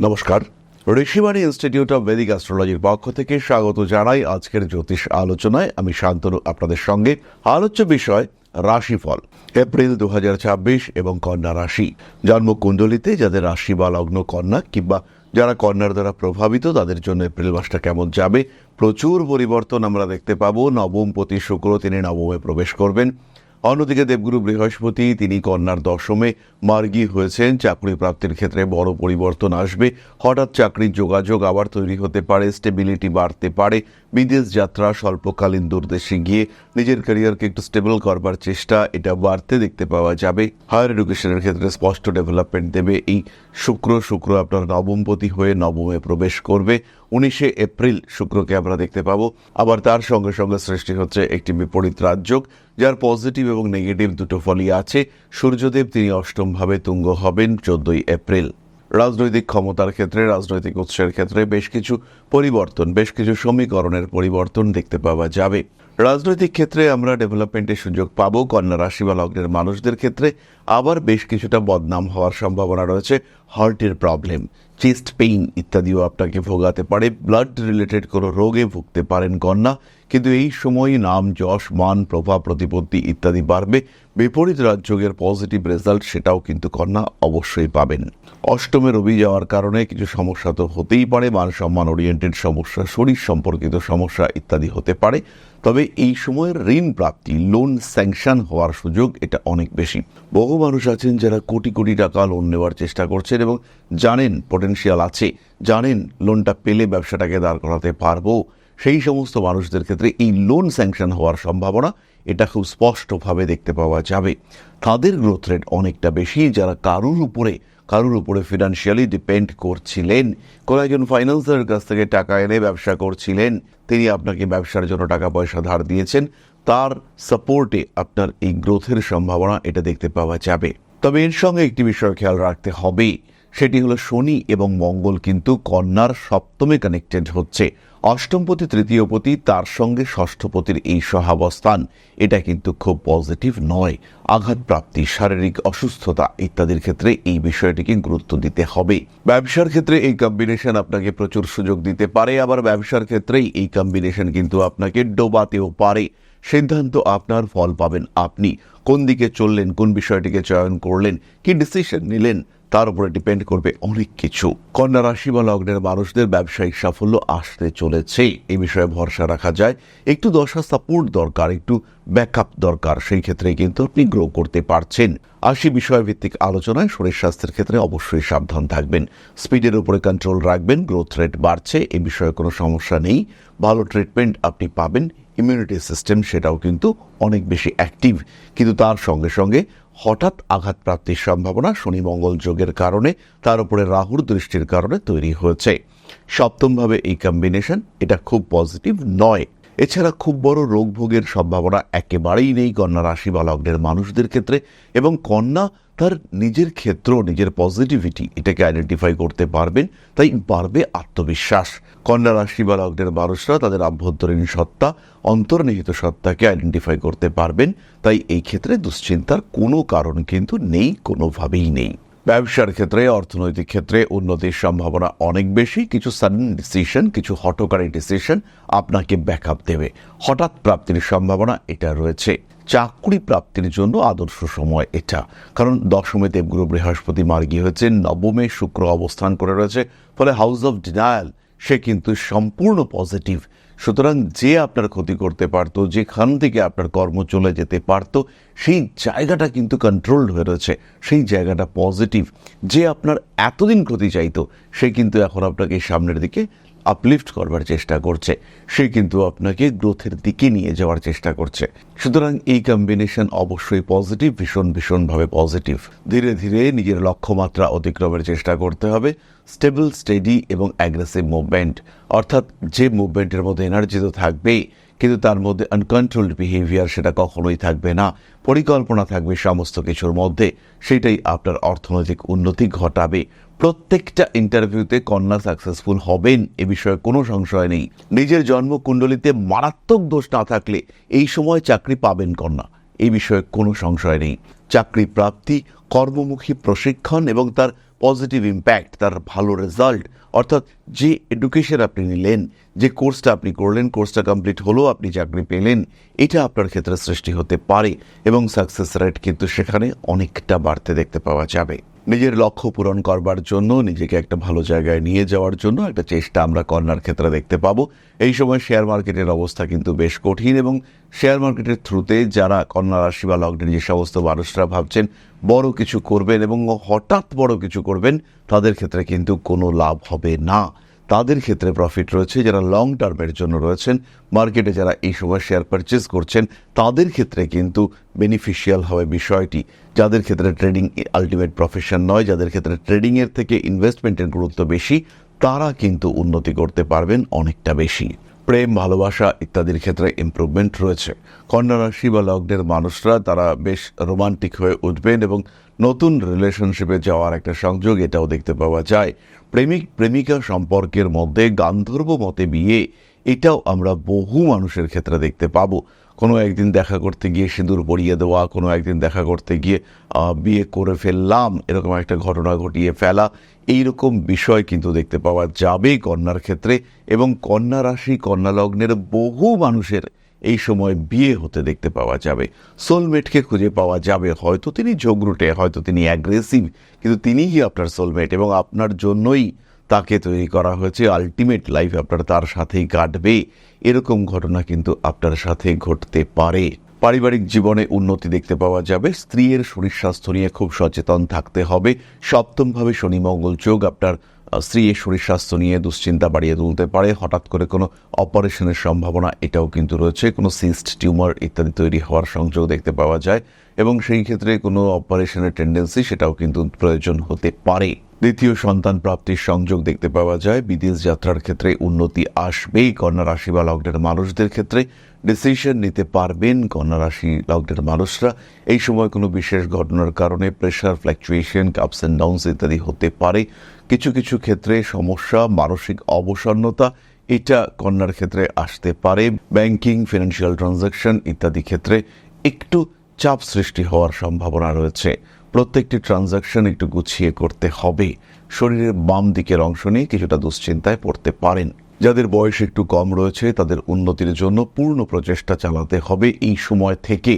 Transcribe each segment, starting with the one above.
নমস্কার, Rishibani institute of বেদিক অ্যাস্ট্রোলজির পক্ষ থেকে স্বাগত জানাই আজকের জ্যোতিষ আলোচনায়। আমি শান্তনু আপনাদের সঙ্গে। আলোচ্য বিষয় রাশিফল এপ্রিল 2026 এবং কন্যা রাশি। জন্মকুণ্ডলিতে যাদের রাশি বা লগ্ন কন্যা কিংবা যারা কন্যার দ্বারা প্রভাবিত তাদের জন্য এপ্রিল মাসটা কেমন যাবে। প্রচুর পরিবর্তন আমরা দেখতে পাবো। নবমপতি শুক্র তিনি নবমে প্রবেশ করবেন। অন্যদিকে দেবগুরু বৃহস্পতি তিনি কন্যার দশমে মার্গী হয়েছেন। চাকরি প্রাপ্তির ক্ষেত্রে বড় পরিবর্তন আসবে। হঠাৎ চাকরির যোগাযোগ আবার তৈরি হতে পারে, স্টেবিলিটি বাড়তে পারে। বিদেশ যাত্রা, স্বল্পকালীন দূরদেশে গিয়ে নিজের ক্যারিয়ারকে একটু স্টেবল করবার চেষ্টা এটা বাড়তে দেখতে পাওয়া যাবে। হায়ার এডুকেশনের ক্ষেত্রে স্পষ্ট ডেভেলপমেন্ট দেবে এই শুক্র আপনার নবমপতি হয়ে নবমে প্রবেশ করবে। 19শে এপ্রিল শুক্রকে আমরা দেখতে পাবো। আবার তার সঙ্গে সঙ্গে সৃষ্টি হচ্ছে একটি বিপরীত রাজযোগ, যার পজিটিভ এবং নেগেটিভ দুটো ফলই আছে। সূর্যদেব তিনি অষ্টমভাবে তুঙ্গ হবেন 14ই এপ্রিল। রাজনৈতিক ক্ষমতার ক্ষেত্রে, রাজনৈতিক উৎসের ক্ষেত্রে বেশ কিছু পরিবর্তন, বেশ কিছু সমীকরণের পরিবর্তন দেখতে পাওয়া যাবে। রাজনৈতিক ক্ষেত্রে আমরা ডেভেলপমেন্টের সুযোগ পাবো। কন্যা রাশি বা লগ্নের মানুষদের ক্ষেত্রে আবার বেশ কিছুটা বদনাম হওয়ার সম্ভাবনা রয়েছে। হার্টের প্রবলেম, চেস্ট পেইন ইত্যাদিও আপনাকে ভোগাতে পারে। ব্লাড রিলেটেড কোনো রোগে ভুগতে পারেন কন্যা। কিন্তু এই সময় নাম, যশ, মান, প্রভাব, প্রতিপত্তি ইত্যাদি বাড়বে। বিপরীত রাজযোগের পজিটিভ রেজাল্ট সেটাও কিন্তু কন্যা অবশ্যই পাবেন। অষ্টমে রবি যাওয়ার কারণে কিছু সমস্যা তো হতেই পারে। মান সম্মান ওরিয়েন্টেড সমস্যা, শরীর সম্পর্কিত সমস্যা ইত্যাদি হতে পারে। তবে এই সময়ের ঋণ প্রাপ্তি, লোন স্যাংশন হওয়ার সুযোগ এটা অনেক বেশি। বহু মানুষ আছেন যারা কোটি কোটি টাকা লোন নেওয়ার চেষ্টা করছেন এবং জানেন পটেনশিয়াল আছে, জানেন লোনটা পেলে ব্যবসাটাকে দাঁড় করাতে পারবো। সেই সমস্ত মানুষদের ক্ষেত্রে এই লোন স্যাংশন হওয়ার সম্ভাবনা এটা খুব স্পষ্টভাবে দেখতে পাওয়া যাবে। তাদের গ্রোথ রেট অনেকটা বেশি যারা কারুর উপরে ফিনান্সিয়ালি ডিপেন্ড করছিলেন। কোনো একজন ফাইন্যান্সারের কাছ থেকে টাকা এনে ব্যবসা করছিলেন, তিনি আপনাকে ব্যবসার জন্য টাকা পয়সা ধার দিয়েছেন, তার সাপোর্টে আপনার এই গ্রোথের সম্ভাবনা এটা দেখতে পাওয়া যাবে। তবে এর সঙ্গে একটি বিষয় খেয়াল রাখতে হবে, সেটি হলো শনি এবং মঙ্গল কিন্তু কন্যার সপ্তমে কানেক্টেড হচ্ছে। অষ্টমপতি, তৃতীয়পতি, তার সঙ্গে ষষ্ঠপতির এই সহাবস্থান এটা কিন্তু খুব পজিটিভ নয়। আঘাতপ্রাপ্তি, শারীরিক অসুস্থতা ইত্যাদির ক্ষেত্রে এই বিষয়টিকে গুরুত্ব দিতে হবে। ব্যবসার ক্ষেত্রে এই কম্বিনেশন আপনাকে প্রচুর সুযোগ দিতে পারে। আবার ব্যবসার ক্ষেত্রেই এই কম্বিনেশন কিন্তু আপনাকে ডোবাতেও পারে। সিদ্ধান্ত আপনার, ফল পাবেন আপনি। কোন দিকে চললেন, কোন বিষয়টিকে চয়ন করলেন, কি ডিসিশন নিলেন, তার উপরে ডিপেন্ড করবে অনেক কিছু। কন্যা রাশি বা লগ্নের মানুষদের ব্যবসায়িক সাফল্য আসতে চলেছে, এই বিষয়ে ভরসা রাখা যায়। একটু দশা সাপোর্ট দরকার, একটু ব্যাকআপ দরকার, সেই ক্ষেত্রে কিন্তু আপনি গ্রো করতে পারছেন। বিষয়ভিত্তিক আলোচনায় শরীর স্বাস্থ্যের ক্ষেত্রে অবশ্যই সাবধান থাকবেন, স্পিডের উপরে কন্ট্রোল রাখবেন। গ্রোথ রেট বাড়ছে, এই বিষয়ে কোনো সমস্যা নেই। ভালো ট্রিটমেন্ট আপনি পাবেন। ইমিউনিটি সিস্টেম সেটাও কিন্তু অনেক বেশি অ্যাক্টিভ। কিন্তু তার সঙ্গে সঙ্গে হঠাৎ আঘাত প্রাপ্তির সম্ভাবনা শনি মঙ্গল যোগের কারণে, তার উপরে রাহুর দৃষ্টির কারণে তৈরি হয়েছে। সপ্তমভাবে এই কম্বিনেশন এটা খুব পজিটিভ নয়। এছাড়া খুব বড় রোগ ভোগের সম্ভাবনা একেবারেই নেই কন্যা রাশি বা লগ্নের মানুষদের ক্ষেত্রে। এবং কন্যা তার নিজের ক্ষেত্র, নিজের পজিটিভিটি এটাকে আইডেন্টিফাই করতে পারবেন, তাই বাড়বে আত্মবিশ্বাস। কন্যা রাশি বা লগ্নের মানুষরা তাদের আভ্যন্তরীণ সত্তা, অন্তর্নিহিত সত্তাকে আইডেন্টিফাই করতে পারবেন। তাই এই ক্ষেত্রে দুশ্চিন্তার কোনো কারণ কিন্তু নেই, কোনোভাবেই নেই। ব্যবসার ক্ষেত্রে, অর্থনৈতিক ক্ষেত্রে উন্নতির সম্ভাবনা অনেক বেশি। কিছু সাডেন ডিসিশন, কিছু হঠকারী ডিসিশন আপনাকে ব্যাকআপ দেবে। হঠাৎ প্রাপ্তির সম্ভাবনা এটা রয়েছে। চাকরি প্রাপ্তির জন্য আদর্শ সময় এটা, কারণ দশমে দেবগুরু বৃহস্পতি মার্গী হয়েছেন, নবমে শুক্র অবস্থান করে রয়েছে। ফলে হাউস অফ ডিনায়াল সে কিন্তু সম্পূর্ণ পজিটিভ। সুতরাং যে আপনার ক্ষতি করতে পারত, যেখান থেকে আপনার কর্ম চলে যেতে পারত, সেই জায়গাটা কিন্তু কন্ট্রোলড হয়ে রয়েছে, সেই জায়গাটা পজিটিভ। যে আপনার এতদিন ক্ষতি চাইতো, সে কিন্তু এখন আপনাকে সামনের দিকে আপলিফট করবার চেষ্টা করছে, সে কিন্তু আপনাকে গ্রোথের দিকে নিয়ে যাওয়ার চেষ্টা করছে। সুতরাং এই কম্বিনেশন অবশ্যই পজিটিভ, ভীষণভাবে পজিটিভ। ধীরে ধীরে নিজের লক্ষ্যমাত্রা অতিক্রমের চেষ্টা করতে হবে। স্টেবল, স্টেডি এবং অ্যাগ্রেসিভ মুভমেন্ট, অর্থাৎ যে মুভমেন্টের মধ্যে এনার্জি তো থাকবেই, কিন্তু তার মধ্যে আনকন্ট্রোলড বিহেভিয়ার সেটা কখনোই থাকবে না। পরিকল্পনা থাকবে সমস্ত কিছুর মধ্যে, সেটাই আপনার অর্থনৈতিক উন্নতি ঘটাবে। প্রত্যেকটা ইন্টারভিউতে কন্যা সাকসেসফুল হবেন, এ বিষয়ে কোনো সংশয় নেই। নিজের জন্মকুণ্ডলিতে মারাত্মক দোষ না থাকলে এই সময় চাকরি পাবেন কন্যা, এই বিষয়ে কোনো সংশয় নেই। চাকরি প্রাপ্তি কর্মমুখী প্রশিক্ষণ এবং তার পজিটিভ ইম্প্যাক্ট, তার ভালো রেজাল্ট, অর্থাৎ যে এডুকেশন আপনি নিলেন, যে কোর্সটা আপনি করলেন, কোর্সটা কমপ্লিট হলো, আপনি চাকরি পেলেন, এটা আপনার ক্ষেত্রে সৃষ্টি হতে পারে এবং সাকসেস রেট কিন্তু সেখানে অনেকটা বাড়তে দেখতে পাওয়া যাবে। নিজের লক্ষ্য পূরণ করবার জন্য, নিজেকে একটা ভালো জায়গায় নিয়ে যাওয়ার জন্য একটা চেষ্টা আমরা কন্যার ক্ষেত্রে দেখতে পাবো। এই সময় শেয়ার মার্কেটের অবস্থা কিন্তু বেশ কঠিন এবং শেয়ার মার্কেটের থ্রুতে যারা কন্যা রাশি বা লগ্নের যে সমস্ত মানুষরা ভাবছেন বড় কিছু করবেন এবং হঠাৎ বড় কিছু করবেন, তাদের ক্ষেত্রে কিন্তু কোনো লাভ হবে না। তাদের ক্ষেত্রে প্রফিট রয়েছে যারা লং টার্মের জন্য রয়েছেন মার্কেটে, যারা এই সময় শেয়ার পারচেজ করছেন তাদের ক্ষেত্রে কিন্তু বেনিফিশিয়াল হবে বিষয়টি। যাদের ক্ষেত্রে ট্রেডিং আলটিমেট প্রফেশন নয়, যাদের ক্ষেত্রে ট্রেডিংয়ের থেকে ইনভেস্টমেন্টের গুরুত্ব বেশি, তারা কিন্তু উন্নতি করতে পারবেন অনেকটা বেশি। প্রেম, ভালোবাসা ইত্যাদির ক্ষেত্রে ইমপ্রুভমেন্ট রয়েছে। কন্যা রাশি বা লগ্নের মানুষরা তারা বেশ রোমান্টিক হয়ে উঠবেন এবং নতুন রিলেশনশিপে যাওয়ার একটা সংযোগ এটাও দেখতে পাওয়া যায়। প্রেমিক প্রেমিকা সম্পর্কের মধ্যে গান্ধর্ব মতে বিয়ে, এটাও আমরা বহু মানুষের ক্ষেত্রে দেখতে পাবো। কোনো একদিন দেখা করতে গিয়ে সিঁদুর পরিয়ে দেওয়া, কোনো একদিন দেখা করতে গিয়ে বিয়ে করে ফেললাম, এরকম একটা ঘটনা ঘটিয়ে ফেলা, এইরকম বিষয় কিন্তু দেখতে পাওয়া যাবে কন্যার ক্ষেত্রে। এবং কন্যা রাশি কন্যা লগ্নের বহু মানুষের এই সময় বিয়ে হতে দেখতে পাওয়া যাবে। সোলমেটকে খুঁজে পাওয়া যাবে। হয়তো তিনি ঝগড়ুটে, হয়তো তিনি অ্যাগ্রেসিভ, কিন্তু তিনিই আপনার সোলমেট এবং আপনার জন্যই তাকে তৈরি করা হয়েছে। আলটিমেট লাইফ আপনার তার সাথেই কাটবে, এরকম ঘটনা কিন্তু আপনার সাথে ঘটতে পারে। পারিবারিক জীবনে উন্নতি দেখতে পাওয়া যাবে। স্ত্রীর শরীর স্বাস্থ্য নিয়ে খুব সচেতন থাকতে হবে। সপ্তমভাবে শনি মঙ্গল যোগ আপনার স্ত্রীর শরীর স্বাস্থ্য নিয়ে দুশ্চিন্তা বাড়িয়ে তুলতে পারে। হঠাৎ করে কোনো অপারেশনের সম্ভাবনা এটাও কিন্তু রয়েছে। কোনো সিস্ট, টিউমার ইত্যাদি তৈরি হওয়ার সংযোগ দেখতে পাওয়া যায় এবং সেই ক্ষেত্রে কোনো অপারেশনের টেন্ডেন্সি সেটাও কিন্তু প্রয়োজন হতে পারে। দ্বিতীয় সন্তান প্রাপ্তির সংযোগ দেখতে পাওয়া যায়। বিদেশ যাত্রার ক্ষেত্রে উন্নতি আসবেই কন্যা রাশি বা লগ্নের মানুষদের ক্ষেত্রে। ডিসিশন নিতে পারবেন কন্যা রাশি লগ্নের মানুষরা। এই সময় কোনো বিশেষ ঘটনার কারণে pressure, fluctuation, ups and downs ইত্যাদি হতে পারে। কিছু কিছু ক্ষেত্রে সমস্যা, মানসিক অবসন্নতা, এটা কন্যার ক্ষেত্রে আসতে পারে। ব্যাংকিং, ফিনান্সিয়াল ট্রানজাকশন ইত্যাদি ক্ষেত্রে একটু চাপ সৃষ্টি হওয়ার সম্ভাবনা রয়েছে। প্রত্যেকটি ট্রানজাকশন একটু গুছিয়ে করতে হবে। শরীরের বাম দিকের অংশ নিয়ে কিছুটা দুশ্চিন্তায় পড়তে পারেন। যাদের বয়স একটু কম রয়েছে তাদের উন্নতির জন্য পূর্ণ প্রচেষ্টা চালাতে হবে এই সময় থেকে।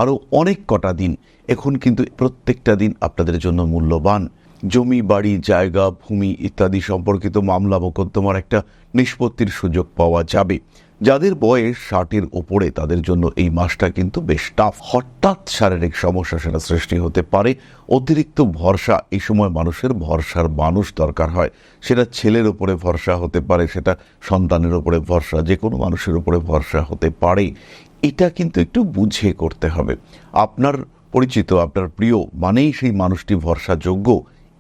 আরও অনেক কটা দিন, এখন কিন্তু প্রত্যেকটা দিন আপনাদের জন্য মূল্যবান। জমি, বাড়ি, জায়গা, ভূমি ইত্যাদি সম্পর্কিত মামলা মোকদ্দমার একটা নিষ্পত্তির সুযোগ পাওয়া যাবে। যাদের বয়স 60-এর ওপরে তাদের জন্য এই মাসটা কিন্তু বেশ টাফ। হঠাৎ শারীরিক সমস্যা সেটা সৃষ্টি হতে পারে। অতিরিক্ত ভরসা, এই সময় মানুষের ভরসার মানুষ দরকার হয়। সেটা ছেলের ওপরে ভরসা হতে পারে, সেটা সন্তানের ওপরে ভরসা, যে কোনো মানুষের ওপরে ভরসা হতে পারে। এটা কিন্তু একটু বুঝে করতে হবে। আপনার পরিচিত, আপনার প্রিয় মানেই সেই মানুষটি ভরসাযোগ্য,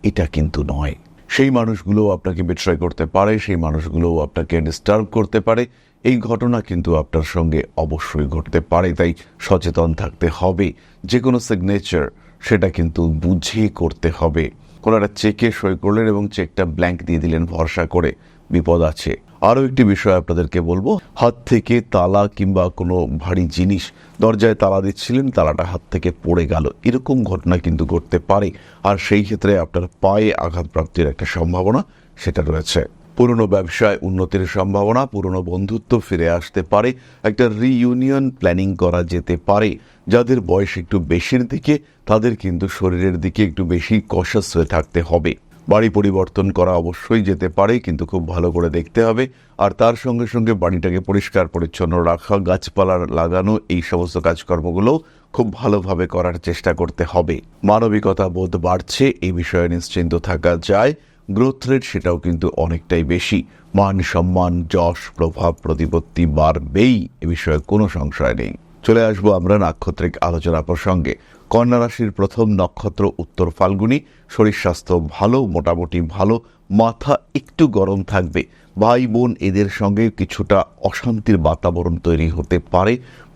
এটা কিন্তু নয়। সেই মানুষগুলো আপনাকে বিট্রয় করতে পারে, সেই মানুষগুলো আপনাকে ডিস্টার্ব করতে পারে। এই ঘটনা কিন্তু আপনার সঙ্গে অবশ্যই ঘটতে পারে, তাই সচেতন থাকতে হবে। যে কোনো সিগনেচার সেটা কিন্তু বুঝে করতে হবে। কোনো একটা চেকে সই করলেন এবং চেকটা ব্ল্যাঙ্ক দিয়ে দিলেন ভরসা করে, বিপদ আছে। আরও একটি বিষয় আপনাদেরকে বলবো, হাত থেকে তালা কিংবা কোনো ভারী জিনিস, দরজায় তালা দিচ্ছিলেন, তালাটা হাত থেকে পড়ে গেল, এরকম ঘটনা কিন্তু ঘটতে পারে। আর সেই ক্ষেত্রে আপনার পায়ে আঘাতপ্রাপ্তির একটা সম্ভাবনা সেটা রয়েছে। পুরনো ব্যবসায় উন্নতির সম্ভাবনা, পুরনো বন্ধুত্ব ফিরে আসতে পারে, একটা রিইউনিয়ন প্ল্যানিং করা যেতে পারে। যাদের বয়স একটু বেশির দিকে তাদের কিন্তু শরীরের দিকে একটু বেশি কশাস হয়ে থাকতে হবে। বাড়ি পরিবর্তন করা অবশ্যই যেতে পারে, কিন্তু খুব ভালো করে দেখতে হবে। আর তার সঙ্গে সঙ্গে বাড়িটাকে পরিষ্কার পরিচ্ছন্ন রাখা, গাছপালা লাগানো, এই সমস্ত কাজকর্মগুলো খুব ভালোভাবে করার চেষ্টা করতে হবে। মানবিকতা বোধ বাড়ছে, এই বিষয়ে নিশ্চিন্ত থাকা যায়। গ্রোথ রেট সেটাও কিন্তু অনেকটাই বেশি। মান সম্মান, যশ, প্রভাব, প্রতিপত্তি বাড়বেই, এ বিষয়ে কোনো সংশয় নেই। চলে আসবো আমরা নাক্ষত্রিক আলোচনা প্রসঙ্গে। কন্যা রাশির প্রথম নক্ষত্র উত্তর ফাল্গুনী। শরীর স্বাস্থ্য ভালো, মোটামুটি ভালো। মাথা একটু গরম থাকবে। ভাই বোন এদের সঙ্গে কিছুটা অশান্তির বাতাবরণ তৈরি হতে পারে।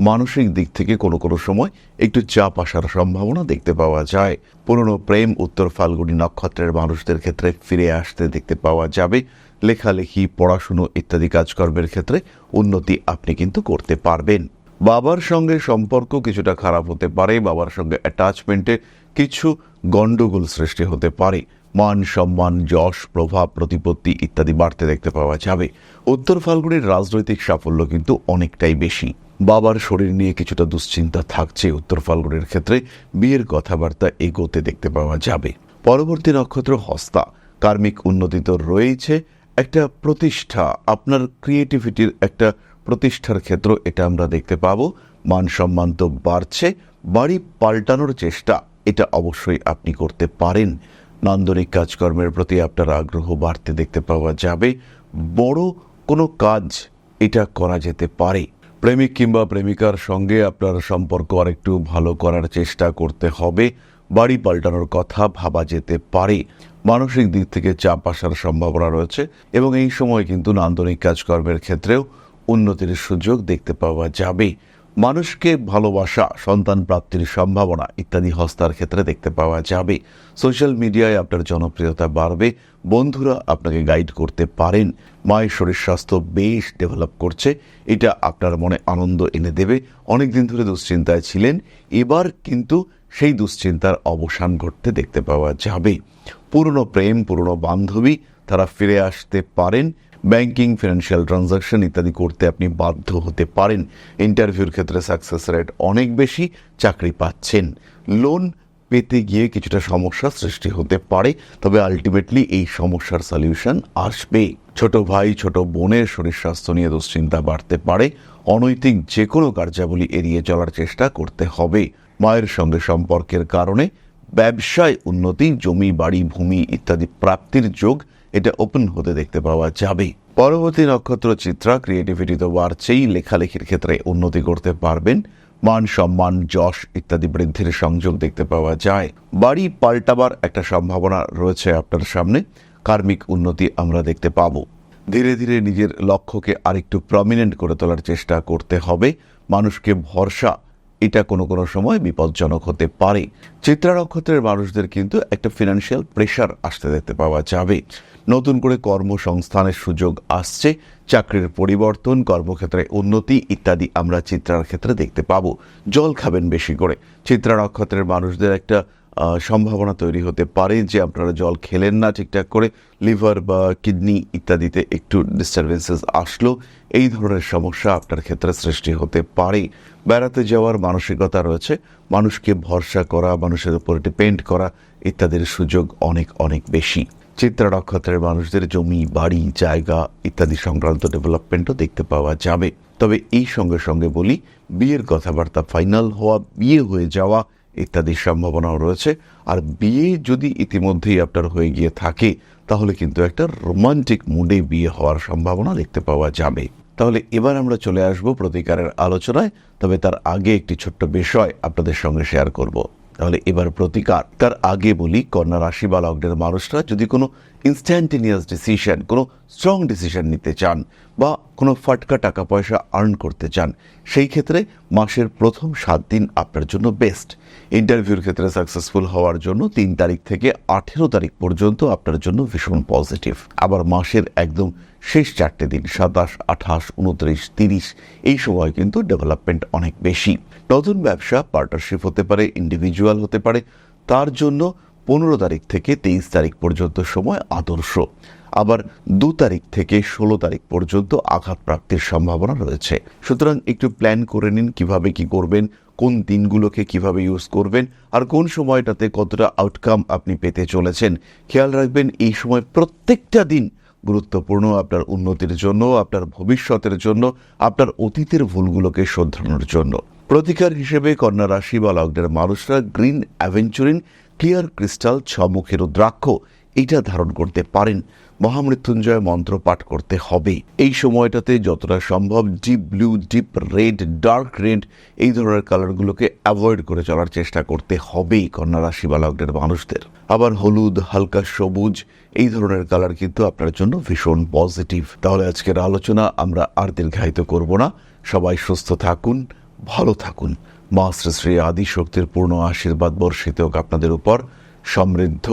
মানসিক দিক থেকে কোনো কোনো সময় একটু চাপ আসার সম্ভাবনা দেখতে পাওয়া যায়। পুরনো প্রেম উত্তর ফাল্গুনী নক্ষত্রের মানুষদের ক্ষেত্রে ফিরে আসতে দেখতে পাওয়া যাবে। লেখালেখি, পড়াশুনো ইত্যাদি কাজকর্মের ক্ষেত্রে উন্নতি আপনি কিন্তু করতে পারবেন। বাবার সঙ্গে সম্পর্ক কিছুটা খারাপ হতে পারে। বাবার সঙ্গে অ্যাটাচমেন্টে কিছু গণ্ডগোল সৃষ্টি হতে পারে। মান সম্মান, যশ, প্রভাব, প্রতিপত্তি ইত্যাদি বাড়তে দেখতে পাওয়া যাবে। উত্তর ফাল্গুনের রাজনৈতিক সাফল্য কিন্তু অনেকটাই বেশি। বাবার শরীর নিয়ে কিছুটা দুশ্চিন্তা থাকছে উত্তর ফাল্গুনের ক্ষেত্রে। বিয়ের কথাবার্তা এগোতে দেখতে পাওয়া যাবে। পরবর্তী নক্ষত্র হস্তা। কার্মিক উন্নতি তো রয়েছে, একটা প্রতিষ্ঠা, আপনার ক্রিয়েটিভিটির একটা প্রতিষ্ঠার ক্ষেত্র এটা আমরা দেখতে পাবো। মান সম্মান তো বাড়ছে, বাড়ি পাল্টানোর চেষ্টা এটা অবশ্যই আপনি করতে পারেন। নান্দনিক কাজকর্মের প্রতি আপনার আগ্রহ বাড়তে দেখতে পাওয়া যাবে। বড় কোনো কাজ এটা করা যেতে পারে। প্রেমিক কিংবা প্রেমিকার সঙ্গে আপনার সম্পর্ক আরেকটু ভালো করার চেষ্টা করতে হবে। বাড়ি পাল্টানোর কথা ভাবা যেতে পারে। মানসিক দিক থেকে চাপ আসার সম্ভাবনা রয়েছে এবং এই সময় কিন্তু নান্দনিক কাজকর্মের ক্ষেত্রেও উন্নতির সুযোগ দেখতে পাওয়া যাবে। মানুষকে ভালোবাসা, সন্তান প্রাপ্তির সম্ভাবনা ইত্যাদি হস্তার ক্ষেত্রে দেখতে পাওয়া যাবে। সোশ্যাল মিডিয়ায় আপনার জনপ্রিয়তা বাড়বে। বন্ধুরা আপনাকে গাইড করতে পারেন। মায়ের শরীর স্বাস্থ্য বেশ ডেভেলপ করছে, এটা আপনার মনে আনন্দ এনে দেবে। অনেকদিন ধরে দুশ্চিন্তায় ছিলেন, এবার কিন্তু সেই দুশ্চিন্তার অবসান ঘটতে দেখতে পাওয়া যাবে। পুরনো প্রেম, পুরনো বান্ধবী তারা ফিরে আসতে পারেন। ব্যাংকিং, ফিনান্সিয়াল ট্রানজাকশন ইত্যাদি করতে আপনি বাধ্য হতে পারেন। ইন্টারভিউর ক্ষেত্রে সাকসেস রেট অনেক বেশি, চাকরি পাচ্ছেন। লোন পেতে গিয়ে কিছুটা সমস্যা সৃষ্টি হতে পারে, তবে আলটিমেটলি এই সমস্যার সলিউশন আসবে। ছোট ভাই, ছোট বোনের শরীর স্বাস্থ্য নিয়ে দুশ্চিন্তা বাড়তে পারে। অনৈতিক যে কোনো কার্যাবলী এড়িয়ে চলার চেষ্টা করতে হবে। মায়ের সঙ্গে সম্পর্কের কারণে ব্যবসায় উন্নতি, জমি, বাড়ি, ভূমি ইত্যাদি প্রাপ্তির যোগ এটা ওপেন হতে দেখতে পাওয়া যাবে। পরবর্তী নক্ষত্র চিত্রা। ক্রিয়েটিভিটি তো বাড়ছেই, লেখালেখির ক্ষেত্রে উন্নতি করতে পারবেন। মান সম্মান, যশ ইত্যাদি বৃদ্ধির সংযোগ দেখতে পাওয়া যায়। বাড়ি পাল্টাবার একটা সম্ভাবনা রয়েছে আপনার সামনে। কার্মিক উন্নতি আমরা দেখতে পাবো। ধীরে ধীরে নিজের লক্ষ্যকে আরেকটু প্রমিনেন্ট করে তোলার চেষ্টা করতে হবে। মানুষকে ভরসা এটা কোনো কোনো সময় বিপজ্জনক হতে পারে। চিত্রা নক্ষত্রের মানুষদের কিন্তু একটা ফিনান্সিয়াল প্রেশার আসতে দেখতে পাওয়া যাবে। নতুন করে কর্মসংস্থানের সুযোগ আসছে। চাকরির পরিবর্তন, কর্মক্ষেত্রে উন্নতি ইত্যাদি আমরা চিত্রার ক্ষেত্রে দেখতে পাবো। জল খাবেন বেশি করে। চিত্রা নক্ষত্রের মানুষদের একটা সম্ভাবনা তৈরি হতে পারে যে আপনারা জল খেলেন না ঠিকঠাক করে, লিভার বা কিডনি ইত্যাদিতে একটু ডিস্টারবেন্সেস আসলো। এই ধরনের সমস্যা আপনার ক্ষেত্রে সৃষ্টি হতে পারে। বেড়াতে যাওয়ার মানসিকতা রয়েছে। মানুষকে ভরসা করা, মানুষের উপর ডিপেন্ড করা ইত্যাদির সুযোগ অনেক অনেক বেশি। চিত্রা নক্ষত্রের মানুষদের জমি, বাড়ি, জায়গা ইত্যাদি সংক্রান্ত ডেভেলপমেন্টও দেখতে পাওয়া যাবে। তবে এই সঙ্গে সঙ্গে বলি, বিয়ের কথাবার্তা ফাইনাল হওয়া, বিয়ে হয়ে যাওয়া ইত্যাদির সম্ভাবনাও রয়েছে। আর বিয়ে যদি ইতিমধ্যেই আপনার হয়ে গিয়ে থাকে তাহলে কিন্তু একটা রোমান্টিক মুডে বিয়ে হওয়ার সম্ভাবনা দেখতে পাওয়া যাবে। তাহলে এবার আমরা চলে আসব প্রতিকারের আলোচনায়। তবে তার আগে একটি ছোট্ট বিষয় আপনাদের সঙ্গে শেয়ার করব। তাহলে এবার প্রতিকার, তার আগে বলি, কন্যা রাশি বা লগ্নের মানুষরা যদি কোনো ইনস্ট্যান্টেনিয়াস ডিসিশন, কোনো স্ট্রং ডিসিশন নিতে চান বা কোনো ফাটকা টাকা পয়সা আর্ন করতে চান, সেই ক্ষেত্রে মাসের প্রথম 7 দিন আপনার জন্য বেস্ট। ইন্টারভিউর ক্ষেত্রে সাকসেসফুল হওয়ার জন্য 3 তারিখ থেকে 18 তারিখ পর্যন্ত আপনার জন্য ভীষণ পজিটিভ। আবার মাসের একদম শেষ 4টে দিন 27, 28, 29, 30 এই সময় কিন্তু ডেভেলপমেন্ট অনেক বেশি। নতুন ব্যবসা, পার্টনারশিপ হতে পারে, ইন্ডিভিজুয়াল হতে পারে, তার জন্য 15 তারিখ থেকে 23 তারিখ পর্যন্ত সময় আদর্শ। আবার 2 তারিখ থেকে 16 তারিখ পর্যন্ত আঘাত প্রাপ্তির সম্ভাবনা রয়েছে। সুতরাং একটু প্ল্যান করে নিন কিভাবে কি করবেন, কোন দিনগুলোকে কিভাবে ইউজ করবেন, আর কোন সময়টাতে কতটা আউটকাম আপনি পেতে চলেছেন। খেয়াল রাখবেন এই সময় প্রত্যেকটা দিন গুরুত্বপূর্ণ আপনার উন্নতির জন্য, আপনার ভবিষ্যতের জন্য, আপনার অতীতের ভুলগুলোকে শোধরানোর জন্য। প্রতিকার হিসেবে কন্যা রাশি বা লগ্নের মানুষরা গ্রিন অ্যাভেঞ্চুরিন ক্লিয়ার ক্রিস্টাল 6 মুখের রুদ্রাক্ষ এটা ধারণ করতে পারেন। মহামৃত্যুঞ্জয় মন্ত্র পাঠ করতে হবে। এই সময়টাতে যতটা সম্ভব deep blue, deep red, dark red এই ধরনের কালারগুলোকে অ্যাভয়েড করে চলার চেষ্টা করতে হবে কন্যা রাশি বা লগ্নের মানুষদের। আবার হলুদ, হালকা সবুজ এই ধরনের কালার কিন্তু আপনার জন্য ভীষণ পজিটিভ। তাহলে আজকের আলোচনা আমরা আর দীর্ঘায়িত করব না। সবাই সুস্থ থাকুন, ভালো থাকুন। মা শ্রী শ্রী আদিশক্তির পূর্ণ আশীর্বাদ বর্ষিত হোক আপনাদের উপর। সমৃদ্ধ,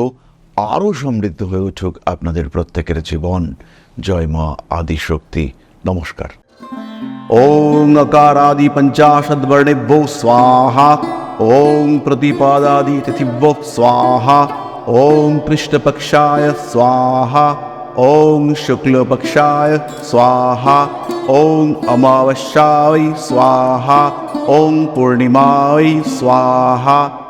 আরও সমৃদ্ধ হয়ে উঠুক আপনাদের প্রত্যেকের জীবন। জয় মা আদিশক্তি। নমস্কার। ওং অকারাদি পঞ্চাশদ্বর্ণেভ্যো স্বাহা। ॐ प्रतिपादादितिथिभ्यो स्वाहा, ॐ कृष्णपक्षाय स्वाहा, ॐ शुक्लपक्षाय स्वाहा, ॐ अमावस्याय स्वाहा, ॐ पूर्णिमाय स्वाहा।